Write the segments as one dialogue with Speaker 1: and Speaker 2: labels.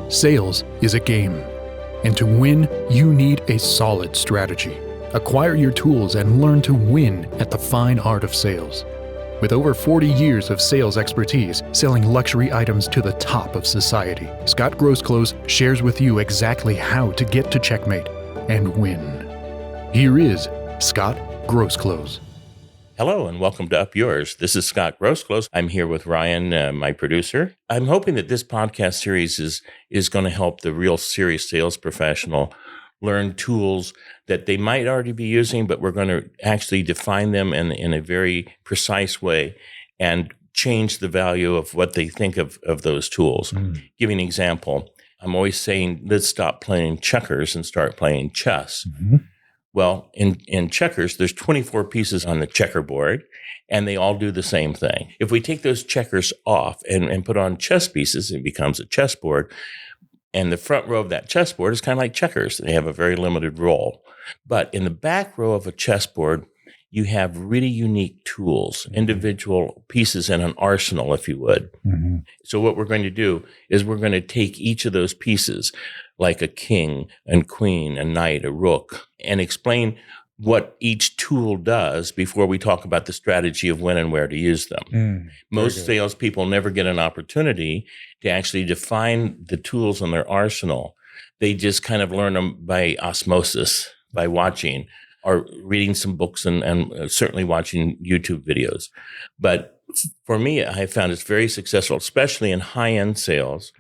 Speaker 1: Sales is a game, and to win, you need a solid strategy. Acquire your tools and learn to win at the fine art of sales. With over 40 years of sales expertise selling luxury items to the top of society, Scott Grossclose shares with you exactly how to get to checkmate and win. Here is Scott Grossclose.
Speaker 2: Hello and welcome to Up Yours. This is Scott Grossclose. I'm here with Ryan, my producer. I'm hoping that this podcast series is going to help the real serious sales professional learn tools that they might already be using, but we're going to actually define them in a very precise way and change the value of what they think of those tools. Give you an example. I'm always saying, let's stop playing checkers and start playing chess. Mm-hmm. Well, in checkers, there's 24 pieces on the checkerboard, and they all do the same thing. If we take those checkers off and put on chess pieces, it becomes a chessboard. And the front row of that chessboard is kind of like checkers. They have a very limited role. But in the back row of a chessboard, you have really unique tools, individual pieces in an arsenal, if you would. Mm-hmm. So what we're going to do is we're going to take each of those pieces, like a king and queen, a knight, a rook, and explain what each tool does before we talk about the strategy of when and where to use them. Most salespeople never get an opportunity to actually define the tools in their arsenal. They just kind of learn them by osmosis, by watching or reading some books and certainly watching YouTube videos. But for me, I found it's very successful, especially in high-end sales,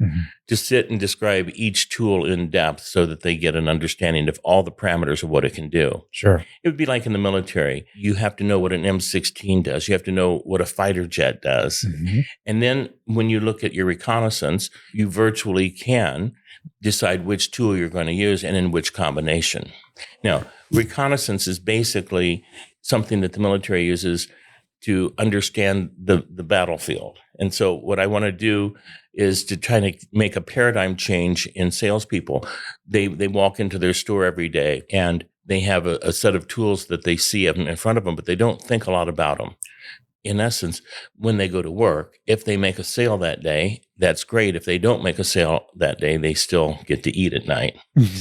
Speaker 2: to sit and describe each tool in depth so that they get an understanding of all the parameters of what it can do.
Speaker 3: Sure.
Speaker 2: It would be like in the military. You have to know what an M16 does. You have to know what a fighter jet does. Mm-hmm. And then when you look at your reconnaissance, you virtually can decide which tool you're going to use and in which combination. Now, reconnaissance is basically something that the military uses to understand the battlefield. And so what I want to do is to try to make a paradigm change in salespeople. They walk into their store every day and they have a set of tools that they see in front of them, but they don't think a lot about them. In essence, when they go to work, if they make a sale that day, that's great. If they don't make a sale that day, they still get to eat at night.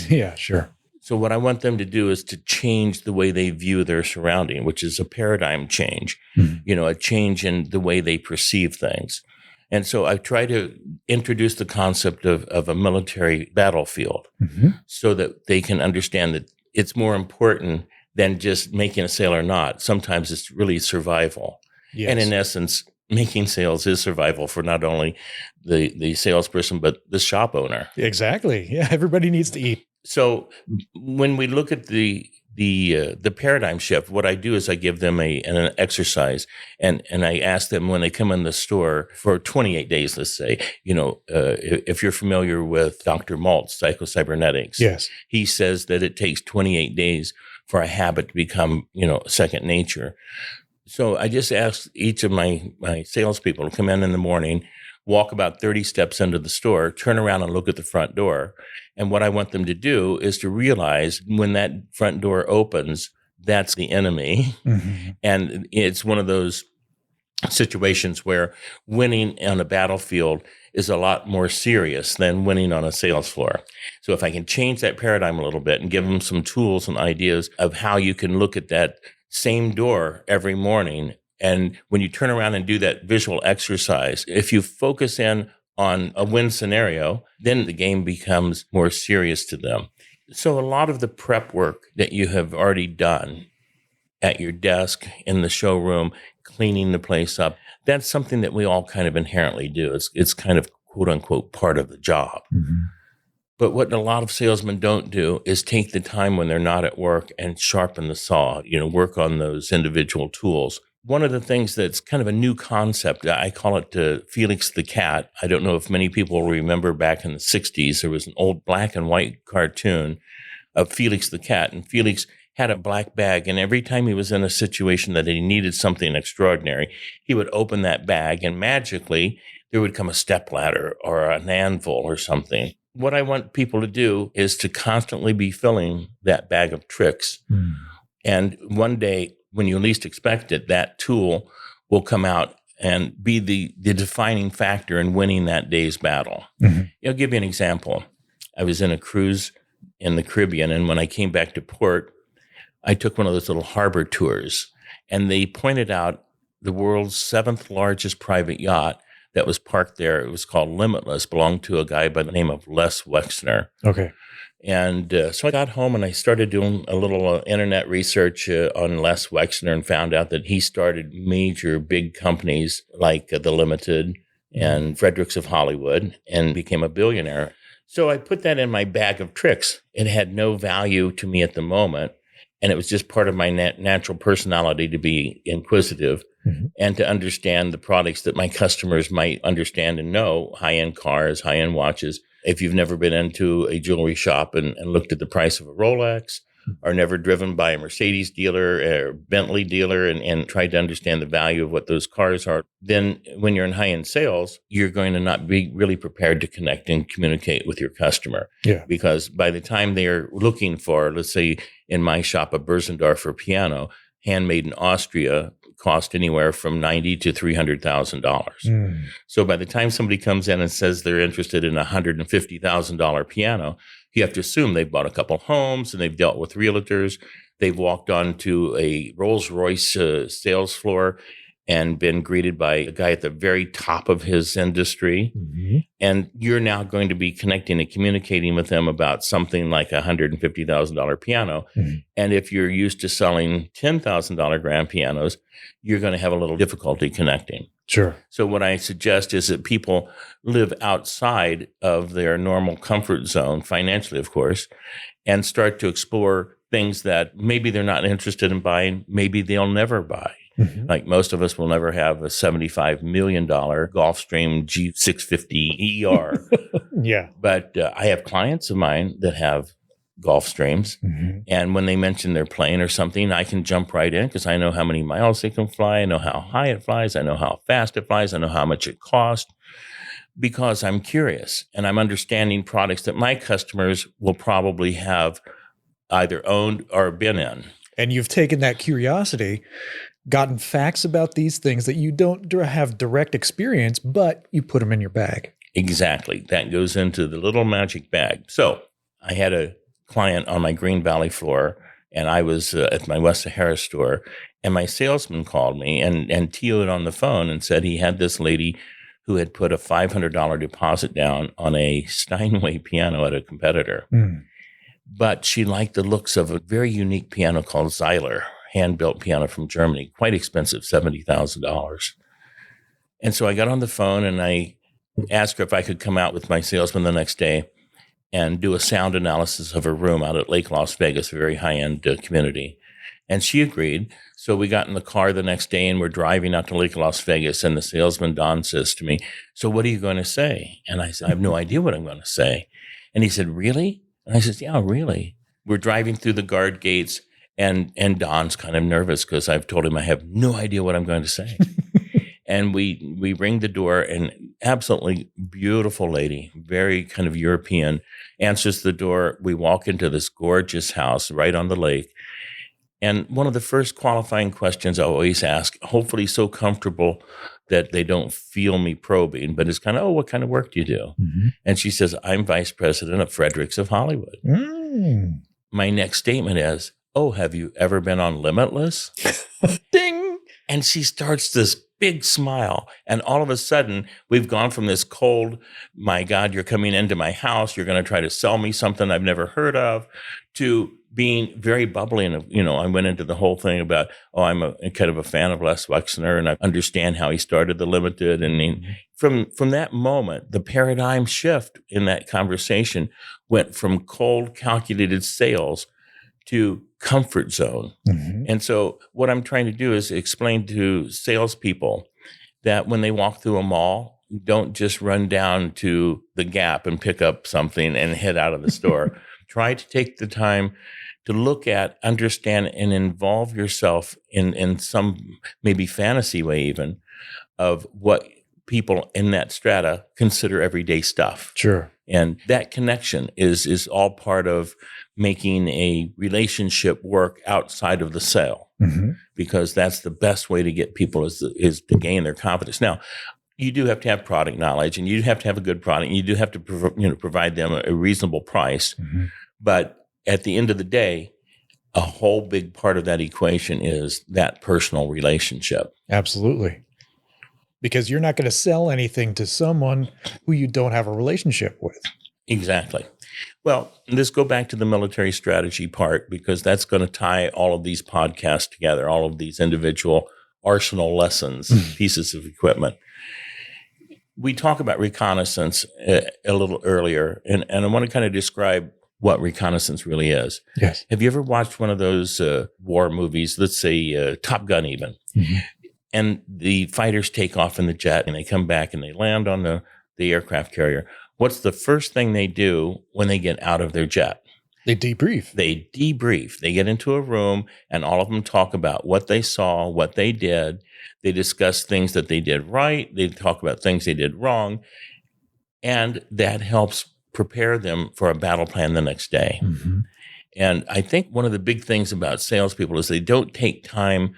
Speaker 3: Yeah, sure.
Speaker 2: So what I want them to do is to change the way they view their surrounding, which is a paradigm change, a change in the way they perceive things. And so I try to introduce the concept of a military battlefield so that they can understand that it's more important than just making a sale or not. Sometimes it's really survival. Yes. And in essence, making sales is survival for not only the salesperson, but the shop owner.
Speaker 3: Exactly. Yeah, everybody needs to eat.
Speaker 2: So when we look at the paradigm shift, what I do is I give them an exercise, and I ask them when they come in the store for 28 days, let's say, if you're familiar with Dr. Maltz, psychocybernetics,
Speaker 3: yes,
Speaker 2: he says that it takes 28 days for a habit to become, second nature. So I just ask each of my salespeople to come in the morning, walk about 30 steps into the store, turn around and look at the front door. And what I want them to do is to realize when that front door opens, that's the enemy. Mm-hmm. And it's one of those situations where winning on a battlefield is a lot more serious than winning on a sales floor. So if I can change that paradigm a little bit and give them some tools and ideas of how you can look at that same door every morning, and when you turn around and do that visual exercise, if you focus in on a win scenario, then the game becomes more serious to them. So a lot of the prep work that you have already done at your desk, in the showroom, cleaning the place up, that's something that we all kind of inherently do. It's kind of quote unquote part of the job. Mm-hmm. But what a lot of salesmen don't do is take the time when they're not at work and sharpen the saw, work on those individual tools. One of the things that's kind of a new concept, I call it Felix the Cat. I don't know if many people remember back in the 60s, there was an old black and white cartoon of Felix the Cat. And Felix had a black bag, and every time he was in a situation that he needed something extraordinary, he would open that bag, and magically there would come a stepladder or an anvil or something. What I want people to do is to constantly be filling that bag of tricks. And one day, when you least expect it, that tool will come out and be the defining factor in winning that day's battle. I'll give you an example. I was in a cruise in the Caribbean, and when I came back to port, I took one of those little harbor tours, and they pointed out the world's 7th largest private yacht that was parked there. It was called Limitless, belonged to a guy by the name of Les Wexner.
Speaker 3: Okay.
Speaker 2: And so I got home and I started doing a little internet research on Les Wexner and found out that he started major big companies like the Limited and Fredericks of Hollywood and became a billionaire. So I put that in my bag of tricks. It had no value to me at the moment. And it was just part of my natural personality to be inquisitive and to understand the products that my customers might understand and know, high-end cars, high-end watches. If you've never been into a jewelry shop and looked at the price of a Rolex, or never driven by a Mercedes dealer or Bentley dealer and tried to understand the value of what those cars are, then when you're in high-end sales, you're going to not be really prepared to connect and communicate with your customer.
Speaker 3: Yeah.
Speaker 2: Because by the time they're looking for, let's say in my shop, a Börsendorfer piano, handmade in Austria, cost anywhere from $90,000 to $300,000. So by the time somebody comes in and says they're interested in a $150,000 piano, you have to assume they've bought a couple homes and they've dealt with realtors. They've walked onto a Rolls-Royce sales floor and been greeted by a guy at the very top of his industry. And you're now going to be connecting and communicating with them about something like a $150,000 piano. And if you're used to selling $10,000 grand pianos, you're going to have a little difficulty connecting.
Speaker 3: Sure.
Speaker 2: So what I suggest is that people live outside of their normal comfort zone, financially, of course, and start to explore things that maybe they're not interested in buying, maybe they'll never buy. Like most of us will never have a $75 million Gulfstream G650 ER.
Speaker 3: Yeah.
Speaker 2: But I have clients of mine that have Gulfstreams. And when they mention their plane or something, I can jump right in because I know how many miles they can fly. I know how high it flies. I know how fast it flies. I know how much it costs because I'm curious and I'm understanding products that my customers will probably have either owned or been in.
Speaker 3: And you've taken that curiosity, gotten facts about these things that you don't have direct experience, but you put them in your bag.
Speaker 2: Exactly. That goes into the little magic bag. So I had a client on my Green Valley floor, and I was at my West Sahara store, and my salesman called me and TO'd on the phone and said he had this lady who had put a $500 deposit down on a Steinway piano at a competitor. But she liked the looks of a very unique piano called Zeiler, hand-built piano from Germany, quite expensive, $70,000. And so I got on the phone and I asked her if I could come out with my salesman the next day and do a sound analysis of her room out at Lake Las Vegas, a very high-end community. And she agreed. So we got in the car the next day and we're driving out to Lake Las Vegas. And the salesman, Don, says to me, "So what are you going to say?" And I said, "I have no idea what I'm going to say." And he said, "Really?" And I said, "Yeah, really." We're driving through the guard gates and Don's kind of nervous because I've told him I have no idea what I'm going to say. And we ring the door, and absolutely beautiful lady, very kind of European, answers the door. We walk into this gorgeous house right on the lake. And one of the first qualifying questions I always ask, hopefully so comfortable that they don't feel me probing, but it's kind of, "Oh, what kind of work do you do?" And she says, "I'm vice president of Fredericks of Hollywood." My next statement is, "Oh, have you ever been on Limitless?"
Speaker 3: Ding!
Speaker 2: And she starts this big smile. And all of a sudden, we've gone from this cold, "My God, you're coming into my house. You're going to try to sell me something I've never heard of," to being very bubbly. And, I went into the whole thing about, I'm a kind of a fan of Les Wexner, and I understand how he started the Limited. And from that moment, the paradigm shift in that conversation went from cold, calculated sales to comfort zone. And so what I'm trying to do is explain to salespeople that when they walk through a mall, don't just run down to the Gap and pick up something and head out of the store. Try to take the time to look at, understand, and involve yourself in some maybe fantasy way even of what people in that strata consider everyday stuff.
Speaker 3: Sure.
Speaker 2: And that connection is all part of making a relationship work outside of the sale, because that's the best way to get people is to gain their confidence. Now, you do have to have product knowledge, and you have to have a good product, and you do have to provide them a reasonable price. But at the end of the day, a whole big part of that equation is that personal relationship.
Speaker 3: Absolutely. Because you're not going to sell anything to someone who you don't have a relationship with.
Speaker 2: Exactly. Well, let's go back to the military strategy part, because that's going to tie all of these podcasts together, all of these individual arsenal lessons, pieces of equipment. We talk about reconnaissance a little earlier, and I want to kind of describe what reconnaissance really is.
Speaker 3: Yes.
Speaker 2: Have you ever watched one of those war movies, let's say Top Gun even? And the fighters take off in the jet and they come back and they land on the aircraft carrier. What's the first thing they do when they get out of their jet?
Speaker 3: They debrief.
Speaker 2: They debrief. They get into a room and all of them talk about what they saw, what they did. They discuss things that they did right. They talk about things they did wrong. And that helps prepare them for a battle plan the next day. And I think one of the big things about salespeople is they don't take time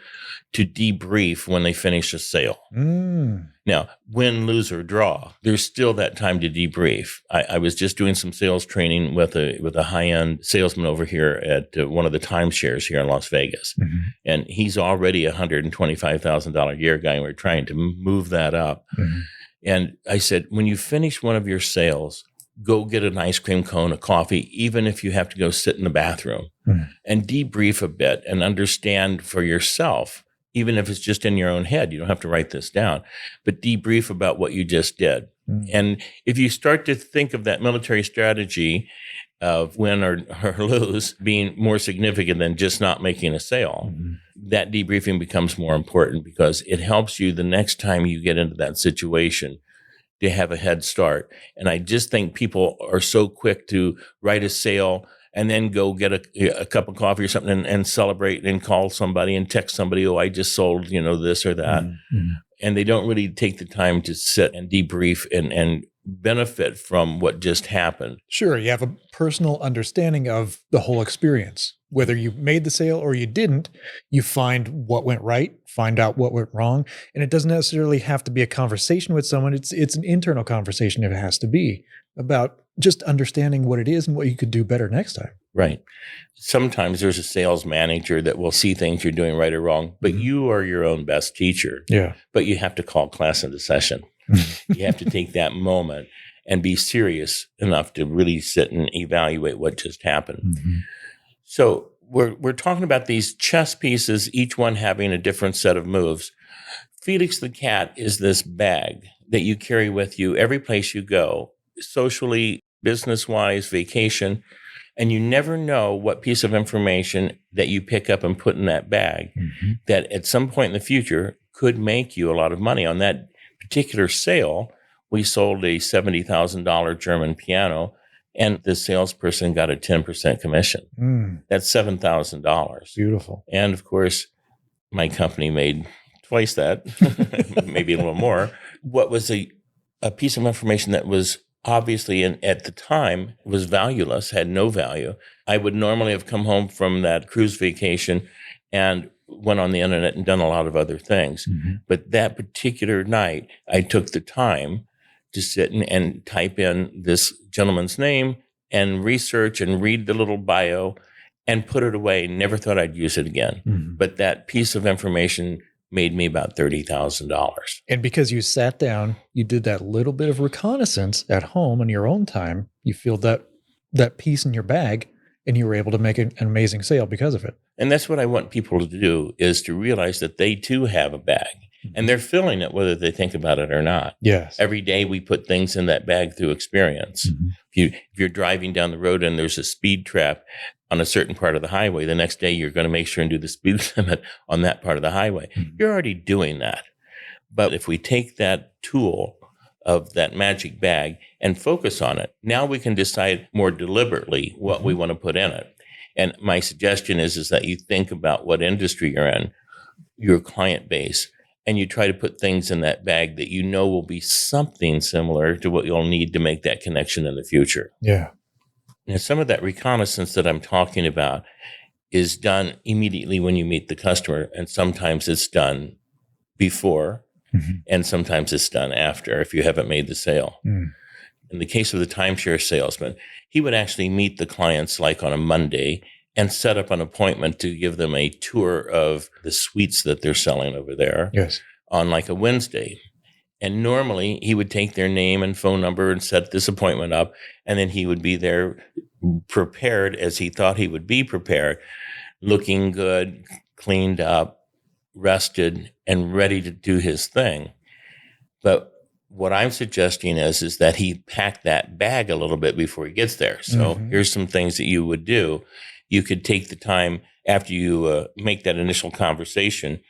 Speaker 2: to debrief when they finish a sale. Now, win, lose, or draw, there's still that time to debrief. I was just doing some sales training with a high-end salesman over here at one of the timeshares here in Las Vegas. And he's already a $125,000 a year guy, and we're trying to move that up. And I said, when you finish one of your sales, go get an ice cream cone, a coffee, even if you have to go sit in the bathroom and debrief a bit and understand for yourself, even if it's just in your own head. You don't have to write this down, but debrief about what you just did. And if you start to think of that military strategy of win or lose being more significant than just not making a sale, that debriefing becomes more important, because it helps you the next time you get into that situation to have a head start. And I just think people are so quick to write a sale and then go get a cup of coffee or something and celebrate and call somebody and text somebody, oh, I just sold, this or that. And they don't really take the time to sit and debrief and benefit from what just happened.
Speaker 3: Sure. You have a personal understanding of the whole experience. Whether you made the sale or you didn't, you find what went right, find out what went wrong. And it doesn't necessarily have to be a conversation with someone. It's an internal conversation if it has to be, about just understanding what it is and what you could do better next time.
Speaker 2: Right. Sometimes there's a sales manager that will see things you're doing right or wrong, but you are your own best teacher.
Speaker 3: Yeah.
Speaker 2: But you have to call class into session. You have to take that moment and be serious enough to really sit and evaluate what just happened. So we're talking about these chess pieces, each one having a different set of moves. Felix the Cat is this bag that you carry with you every place you go, socially, business-wise, vacation, and you never know what piece of information that you pick up and put in that bag that at some point in the future could make you a lot of money. On that particular sale, we sold a $70,000 German piano, and the salesperson got a 10% commission. That's $7,000.
Speaker 3: Beautiful. And
Speaker 2: of course, my company made twice that, maybe a little more. What was a piece of information that was obviously, at the time, was valueless, had no value. I would normally have come home from that cruise vacation and went on the internet and done a lot of other things. But that particular night, I took the time to sit and type in this gentleman's name and research and read the little bio and put it away. Never thought I'd use it again. But that piece of information made me about $30,000.
Speaker 3: And because you sat down, you did that little bit of reconnaissance at home in your own time, you filled that piece in your bag, and you were able to make an amazing sale because of it.
Speaker 2: And that's what I want people to do, is to realize that they too have a bag. And they're filling it whether they think about it or not.
Speaker 3: Yes.
Speaker 2: Every day we put things in that bag through experience. If you're driving down the road and there's a speed trap on a certain part of the highway, the next day you're going to make sure and do the speed limit on that part of the highway. You're already doing that. But if we take that tool of that magic bag and focus on it, now we can decide more deliberately what we want to put in it. And my suggestion is that you think about what industry you're in, your client base, and you try to put things in that bag that you know will be something similar to what you'll need to make that connection in the future.
Speaker 3: Yeah.
Speaker 2: Now, some of that reconnaissance that I'm talking about is done immediately when you meet the customer, and sometimes it's done before, and sometimes it's done after if you haven't made the sale. In the case of the timeshare salesman, he would actually meet the clients like on a Monday and set up an appointment to give them a tour of the suites that they're selling over there on like a Wednesday. And normally he would take their name and phone number and set this appointment up. And then he would be there prepared as he thought he would be prepared, looking good, cleaned up, rested, and ready to do his thing. But what I'm suggesting is that he pack that bag a little bit before he gets there. So here's some things that you would do. You could take the time after you make that initial conversation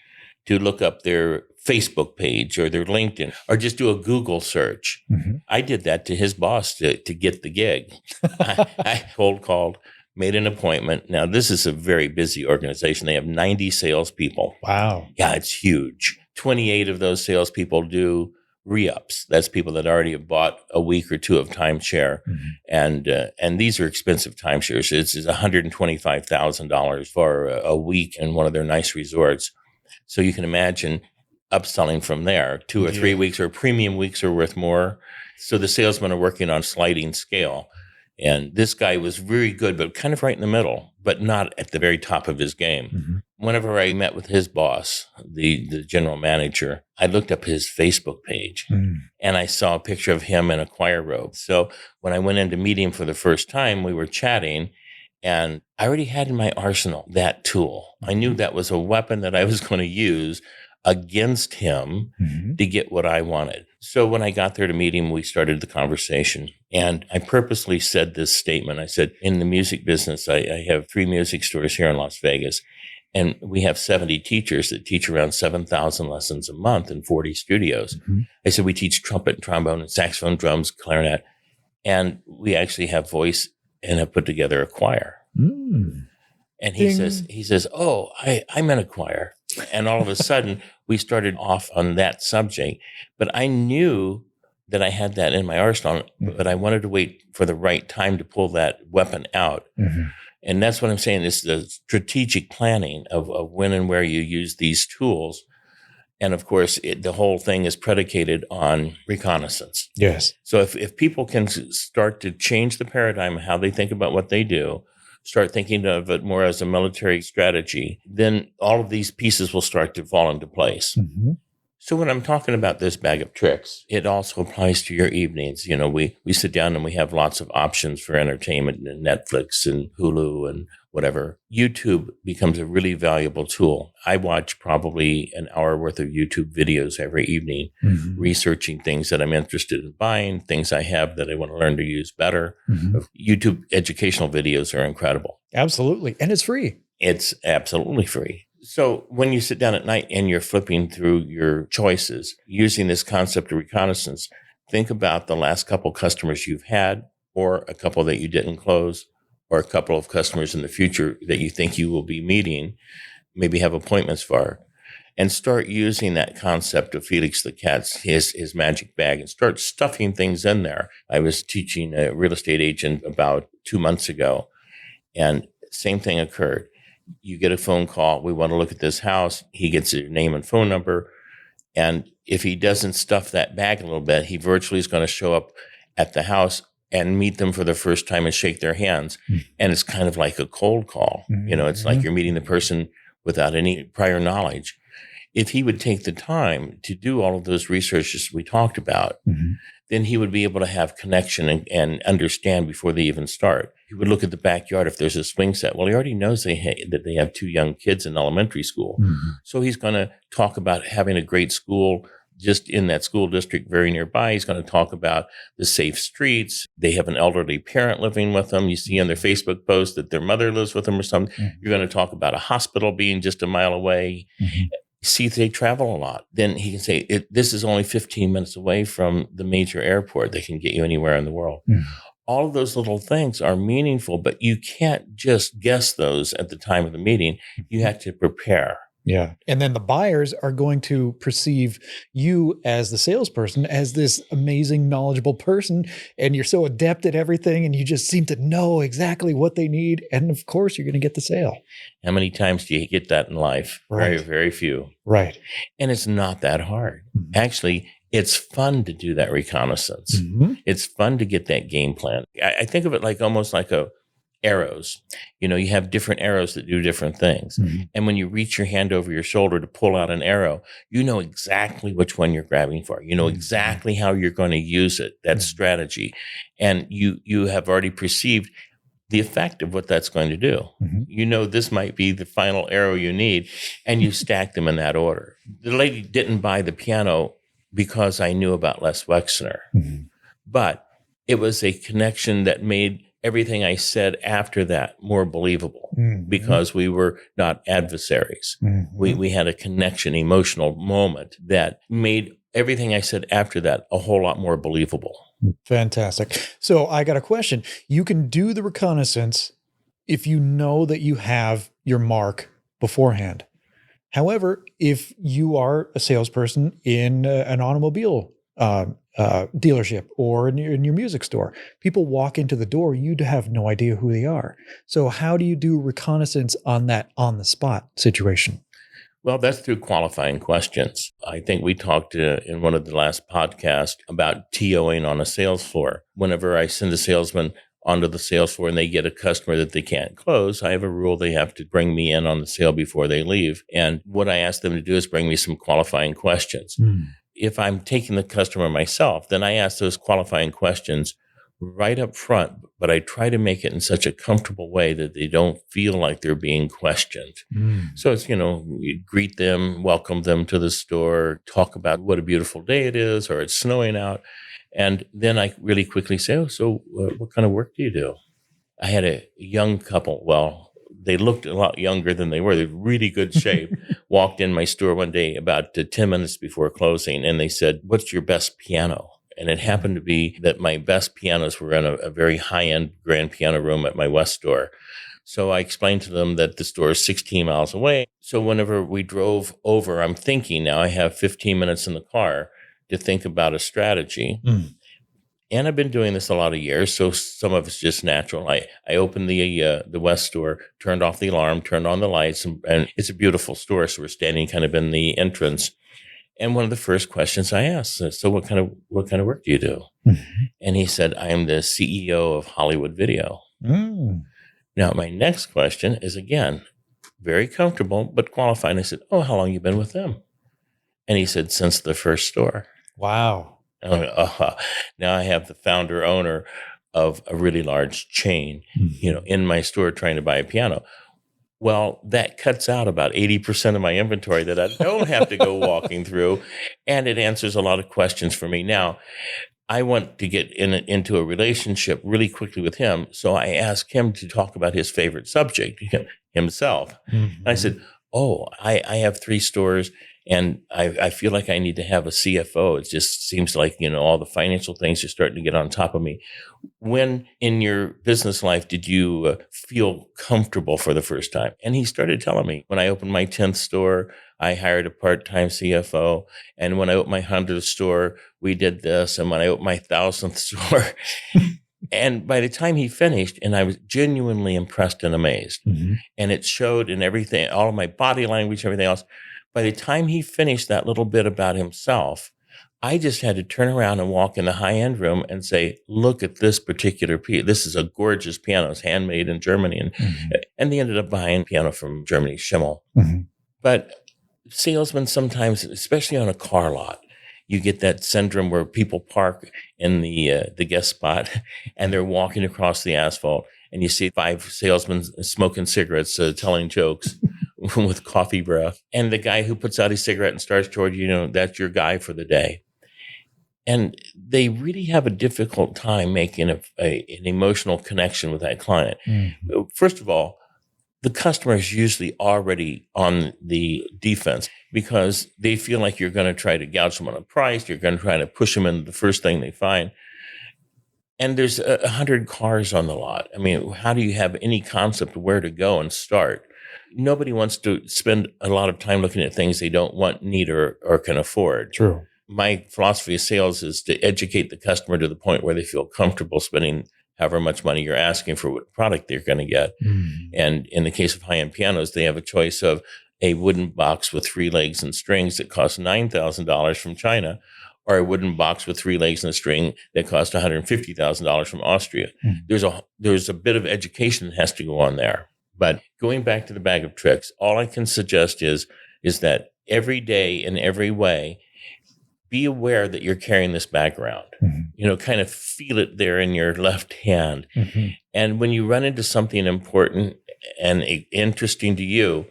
Speaker 2: to look up their Facebook page or their LinkedIn, or just do a Google search. I did that to his boss to get the gig. I cold called, made an appointment. Now, this is a very busy organization. They have 90 salespeople.
Speaker 3: Wow.
Speaker 2: Yeah, it's huge. 28 of those salespeople do re-ups. That's people that already have bought a week or two of timeshare. And these are expensive timeshares. It's $125,000 for a week in one of their nice resorts. So you can imagine upselling from there. 2 or 3 weeks or premium weeks are worth more. So the salesmen are working on sliding scale. And this guy was very good, but kind of right in the middle, but not at the very top of his game. Whenever I met with his boss, the general manager, I looked up his Facebook page and I saw a picture of him in a choir robe. So when I went in to meet him for the first time, we were chatting, and I already had in my arsenal that tool. I knew that was a weapon that I was going to use against him to get what I wanted. So when I got there to meet him, we started the conversation. And I purposely said this statement. I said, in the music business, I have 3 music stores here in Las Vegas. And we have 70 teachers that teach around 7,000 lessons a month in 40 studios. I said, we teach trumpet, trombone, and saxophone, drums, clarinet. And we actually have voice and have put together a choir. And he says, oh, I'm in a choir. And all of a sudden, we started off on that subject. But I knew that I had that in my arsenal, but I wanted to wait for the right time to pull that weapon out. And that's what I'm saying, is the strategic planning of when and where you use these tools. And of course, the whole thing is predicated on reconnaissance.
Speaker 3: Yes.
Speaker 2: So if people can start to change the paradigm of how they think about what they do, start thinking of it more as a military strategy, then all of these pieces will start to fall into place. So when I'm talking about this bag of tricks, it also applies to your evenings. You know, we sit down and we have lots of options for entertainment, and Netflix and Hulu and whatever. YouTube becomes a really valuable tool. I watch probably an hour worth of YouTube videos every evening, researching things that I'm interested in buying, things I have that I want to learn to use better. YouTube educational videos are incredible.
Speaker 3: Absolutely. And it's free.
Speaker 2: It's absolutely free. So when you sit down at night and you're flipping through your choices, using this concept of reconnaissance, think about the last couple customers you've had, or a couple that you didn't close, or a couple of customers in the future that you think you will be meeting, maybe have appointments for, and start using that concept of Felix the Cat's, his magic bag, and start stuffing things in there. I was teaching a real estate agent about 2 months ago, and same thing occurred. You get a phone call. We want to look at this house. He gets your name and phone number. And if he doesn't stuff that bag a little bit, he virtually is going to show up at the house and meet them for the first time and shake their hands. And it's kind of like a cold call. You know, it's like you're meeting the person without any prior knowledge. If he would take the time to do all of those researches we talked about, then he would be able to have connection and understand before they even start. He would look at the backyard if there's a swing set. Well, he already knows that they have 2 young kids in elementary school. So he's going to talk about having a great school just in that school district very nearby. He's going to talk about the safe streets. They have an elderly parent living with them. You see on their Facebook post that their mother lives with them or something. You're going to talk about a hospital being just a mile away. See if they travel a lot. Then he can say, this is only 15 minutes away from the major airport that can get you anywhere in the world. All of those little things are meaningful, but you can't just guess those at the time of the meeting. You have to prepare.
Speaker 3: Yeah. And then the buyers are going to perceive you as the salesperson as this amazing, knowledgeable person. And you're so adept at everything and you just seem to know exactly what they need. And of course, you're going to get the sale.
Speaker 2: How many times do you get that in life?
Speaker 3: Right.
Speaker 2: Very, very few.
Speaker 3: Right.
Speaker 2: And it's not that hard.
Speaker 3: Mhm.
Speaker 2: Actually, it's fun to do that reconnaissance.
Speaker 3: Mhm.
Speaker 2: It's fun to get that game plan. I think of it like almost like arrows. You know, you have different arrows that do different things.
Speaker 3: Mhm.
Speaker 2: And when you reach your hand over your shoulder to pull out an arrow, you know exactly which one you're grabbing for. You know exactly how you're going to use it, that strategy. And you have already perceived the effect of what that's going to do.
Speaker 3: Mhm.
Speaker 2: You know this might be the final arrow you need, and you stack them in that order. The lady didn't buy the piano because I knew about Les Wexner,
Speaker 3: Mhm.
Speaker 2: but it was a connection that made everything I said after that more believable
Speaker 3: Mhm.
Speaker 2: because we were not adversaries.
Speaker 3: Mhm.
Speaker 2: We had a connection, emotional moment that made everything I said after that a whole lot more believable.
Speaker 3: Fantastic. So I got a question. You can do the reconnaissance if you know that you have your mark beforehand. However, if you are a salesperson in an automobile dealership or in your music store, people walk into the door, you'd have no idea who they are. So how do you do reconnaissance on that on the spot situation?
Speaker 2: Well, that's through qualifying questions. I think we talked in one of the last podcasts about TOing on a sales floor. Whenever I send a salesman onto the sales floor and they get a customer that they can't close, I have a rule they have to bring me in on the sale before they leave. And what I ask them to do is bring me some qualifying questions. If I'm taking the customer myself, then I ask those qualifying questions right up front, but I try to make it in such a comfortable way that they don't feel like they're being questioned. So it's, you greet them, welcome them to the store, talk about what a beautiful day it is, or it's snowing out. And then I really quickly say, what kind of work do you do? I had a young couple. Well, they looked a lot younger than they were. They're really good shape. Walked in my store one day about 10 minutes before closing, and they said, "What's your best piano?" And it happened to be that my best pianos were in a very high-end grand piano room at my West store. So I explained to them that the store is 16 miles away. So whenever we drove over, I'm thinking now I have 15 minutes in the car to think about a strategy. And I've been doing this a lot of years, so some of it's just natural. I opened the West store, turned off the alarm, turned on the lights, and it's a beautiful store. So we're standing kind of in the entrance. And one of the first questions I asked, so what kind of work do you do? And he said, I am the CEO of Hollywood Video. Now, my next question is, again, very comfortable, but qualified. I said, how long you been with them? And he said, since the first store.
Speaker 3: Wow.
Speaker 2: And I'm like, now I have the founder owner of a really large chain, in my store trying to buy a piano. Well, that cuts out about 80% of my inventory that I don't have to go walking through, and it answers a lot of questions for me. Now, I want to get into a relationship really quickly with him, so I asked him to talk about his favorite subject, himself. And I said, I have 3 stores, and I feel like I need to have a CFO. It just seems like, all the financial things are starting to get on top of me. When in your business life did you feel comfortable for the first time? And he started telling me, when I opened my 10th store, I hired a part-time CFO. And when I opened my 100th store, we did this. And when I opened my 1,000th store, and by the time he finished, and I was genuinely impressed and amazed, and it showed in everything, all of my body language, everything else. By the time he finished that little bit about himself, I just had to turn around and walk in the high-end room and say, look at this particular piece. This is a gorgeous piano. It's handmade in Germany. And they ended up buying a piano from Germany, Schimmel. But salesmen sometimes, especially on a car lot, you get that syndrome where people park in the guest spot and they're walking across the asphalt, and you see 5 salesmen smoking cigarettes, telling jokes with coffee breath. And the guy who puts out his cigarette and starts toward you, that's your guy for the day. And they really have a difficult time making an emotional connection with that client. First of all, the customer is usually already on the defense because they feel like you're going to try to gouge them on a price. You're going to try to push them into the first thing they find. And there's 100 cars on the lot. I mean, how do you have any concept of where to go and start? nobody wants to spend a lot of time looking at things they don't want, need, or can afford.
Speaker 3: True.
Speaker 2: My philosophy of sales is to educate the customer to the point where they feel comfortable spending however much money you're asking for what product they're going to get. And in the case of high-end pianos, they have a choice of a wooden box with 3 legs and strings that costs $9,000 from China, or a wooden box with 3 legs and a string that costs $150,000 from Austria. There's a bit of education that has to go on there. But going back to the bag of tricks, all I can suggest is that every day in every way, be aware that you're carrying this bag around. Kind of feel it there in your left hand. And when you run into something important and interesting to you,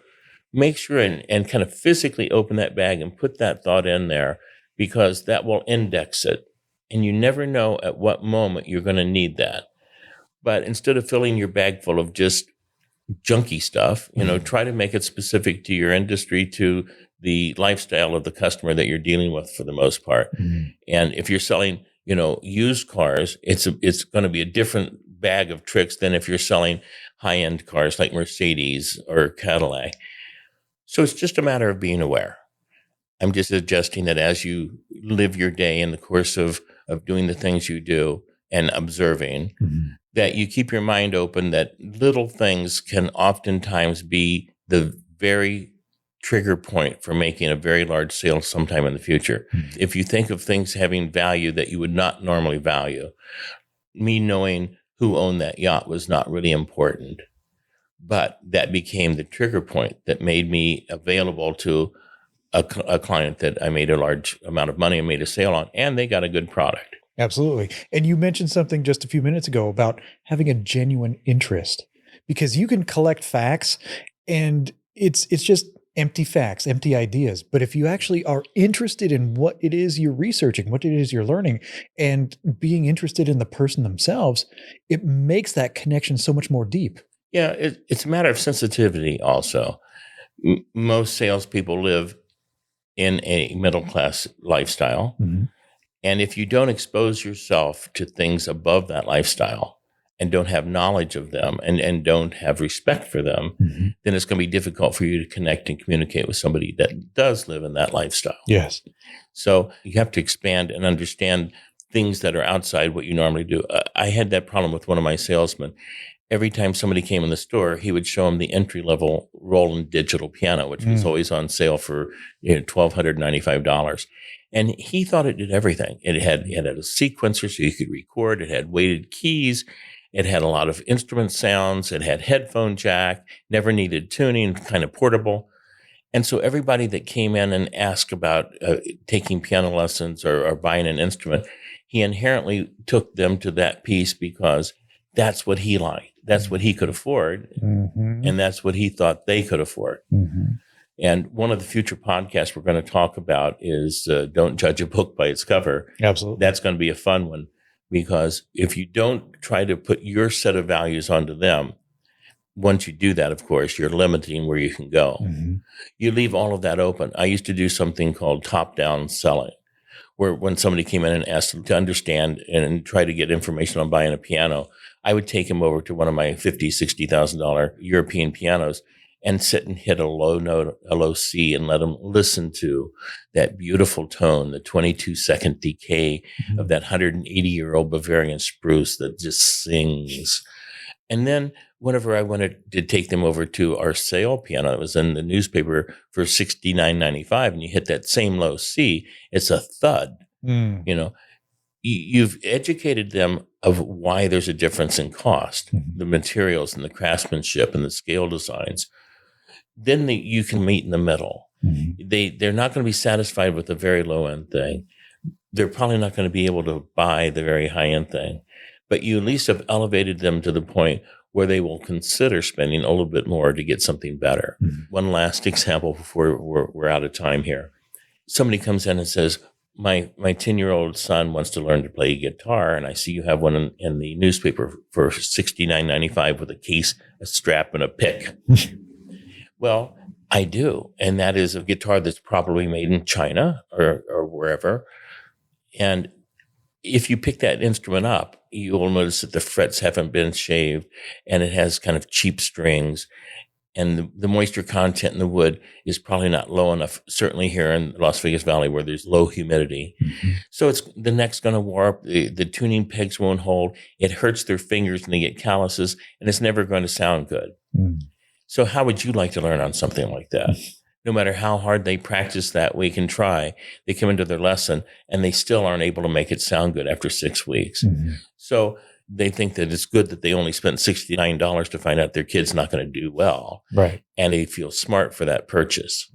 Speaker 2: make sure and kind of physically open that bag and put that thought in there, because that will index it. And you never know at what moment you're going to need that. But instead of filling your bag full of just junky stuff, try to make it specific to your industry, to the lifestyle of the customer that you're dealing with for the most part. And if you're selling, used cars, it's going to be a different bag of tricks than if you're selling high-end cars like Mercedes or Cadillac. So it's just a matter of being aware. I'm just suggesting that as you live your day in the course of doing the things you do and observing, that you keep your mind open, that little things can oftentimes be the very trigger point for making a very large sale sometime in the future. If you think of things having value that you would not normally value, me knowing who owned that yacht was not really important, but that became the trigger point that made me available to a client that I made a large amount of money and made a sale on, and they got a good product.
Speaker 3: Absolutely. And you mentioned something just a few minutes ago about having a genuine interest, because you can collect facts and it's just empty facts, empty ideas. But if you actually are interested in what it is you're researching, what it is you're learning, and being interested in the person themselves, it makes that connection so much more deep.
Speaker 2: Yeah, it's a matter of sensitivity also. Most salespeople live in a middle-class lifestyle. And if you don't expose yourself to things above that lifestyle and don't have knowledge of them and don't have respect for them, then it's going to be difficult for you to connect and communicate with somebody that does live in that lifestyle.
Speaker 3: Yes.
Speaker 2: So you have to expand and understand things that are outside what you normally do. I had that problem with one of my salesmen. Every time somebody came in the store, he would show them the entry-level Roland digital piano, which was always on sale for $1,295. And he thought it did everything. It had a sequencer so you could record. It had weighted keys. It had a lot of instrument sounds. It had headphone jack, never needed tuning, kind of portable. And so everybody that came in and asked about taking piano lessons or buying an instrument, he inherently took them to that piece because that's what he liked. That's what he could afford. And that's what he thought they could afford. And one of the future podcasts we're going to talk about is Don't Judge a Book by Its Cover.
Speaker 3: Absolutely.
Speaker 2: That's going to be a fun one, because if you don't try to put your set of values onto them, once you do that, of course, you're limiting where you can go. You leave all of that open. I used to do something called top-down selling, where when somebody came in and asked them to understand and try to get information on buying a piano, I would take him over to one of my $50,000, $60,000 European pianos and sit and hit a low note, a low C, and let him listen to that beautiful tone, the 22-second decay of that 180-year-old Bavarian spruce that just sings. And then whenever I wanted to take them over to our sale piano that was in the newspaper for $69.95, and you hit that same low C, it's a thud. You've educated them of why there's a difference in cost, the materials and the craftsmanship and the scale designs. Then you can meet in the middle. They're not going to be satisfied with the very low end thing. They're probably not going to be able to buy the very high end thing, but you at least have elevated them to the point where they will consider spending a little bit more to get something better. One last example before we're out of time here. Somebody comes in and says, my 10-year-old son wants to learn to play guitar, and I see you have one in the newspaper for $69.95 with a case, a strap, and a pick. Well, I do, and that is a guitar that's probably made in China or wherever. And if you pick that instrument up, you will notice that the frets haven't been shaved, and it has kind of cheap strings. and the moisture content in the wood is probably not low enough, certainly here in Las Vegas Valley where there's low humidity. So the neck's going to warp, the tuning pegs won't hold, it hurts their fingers and they get calluses, and it's never going to sound good. So how would you like to learn on something like that? No matter how hard they practice that week and try, they come into their lesson and they still aren't able to make it sound good after 6 weeks. So they think that it's good that they only spent $69 to find out their kid's not going to do well.
Speaker 3: Right.
Speaker 2: And they feel smart for that purchase.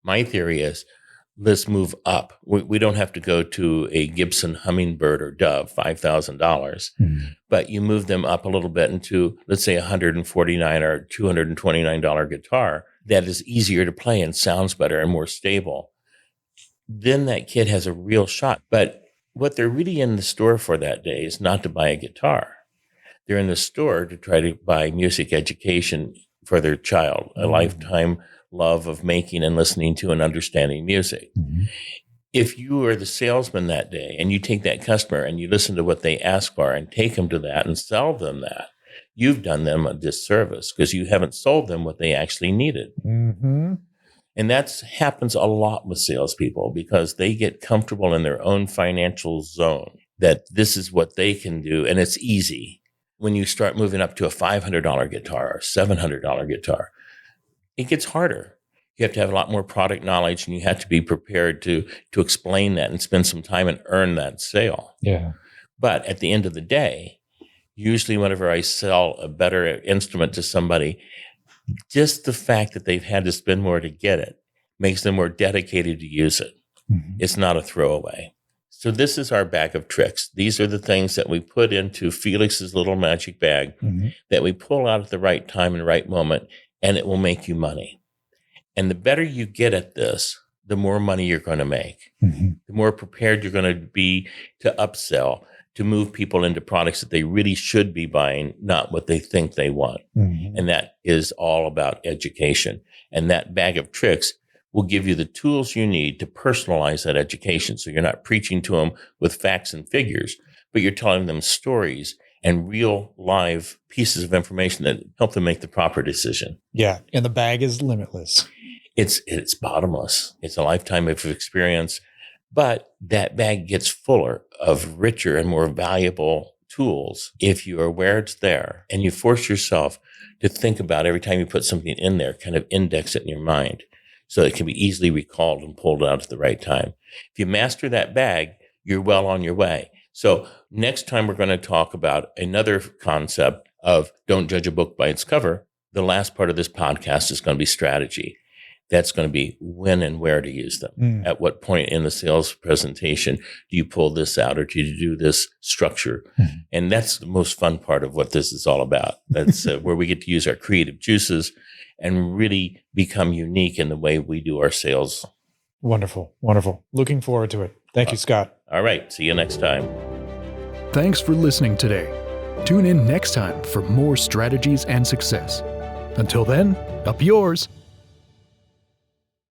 Speaker 2: My theory is, let's move up. We don't have to go to a Gibson Hummingbird or Dove, $5,000, but you move them up a little bit into, let's say, $149 or $229 guitar that is easier to play and sounds better and more stable. Then that kid has a real shot. But what they're really in the store for that day is not to buy a guitar. They're in the store to try to buy music education for their child, a lifetime love of making and listening to and understanding music. If you are the salesman that day and you take that customer and you listen to what they ask for and take them to that and sell them that, you've done them a disservice because you haven't sold them what they actually needed. And that happens a lot with salespeople because they get comfortable in their own financial zone, that this is what they can do, and it's easy. When you start moving up to a $500 guitar or $700 guitar, it gets harder. You have to have a lot more product knowledge, and you have to be prepared to explain that and spend some time and earn that sale.
Speaker 3: Yeah.
Speaker 2: But at the end of the day, usually whenever I sell a better instrument to somebody, just the fact that they've had to spend more to get it makes them more dedicated to use it. It's not a throwaway. So this is our bag of tricks. These are the things that we put into Felix's little magic bag that we pull out at the right time and right moment, and it will make you money. And the better you get at this, the more money you're going to make, the more prepared you're going to be to upsell, to move people into products that they really should be buying, not what they think they want. And that is all about education. And that bag of tricks will give you the tools you need to personalize that education. So you're not preaching to them with facts and figures, but you're telling them stories and real live pieces of information that help them make the proper decision.
Speaker 3: Yeah. And the bag is limitless.
Speaker 2: It's bottomless. It's a lifetime of experience. But that bag gets fuller of richer and more valuable tools if you are aware it's there and you force yourself to think about every time you put something in there, kind of index it in your mind so it can be easily recalled and pulled out at the right time. If you master that bag, you're well on your way. So next time we're going to talk about another concept of don't judge a book by its cover. The last part of this podcast is going to be strategy. That's going to be when and where to use them. At what point in the sales presentation do you pull this out or do you do this structure? And that's the most fun part of what this is all about. That's where we get to use our creative juices and really become unique in the way we do our sales.
Speaker 3: Wonderful. Wonderful. Looking forward to it. Thank you, Scott.
Speaker 2: All right. See you next time.
Speaker 1: Thanks for listening today. Tune in next time for more strategies and success. Until then, up yours.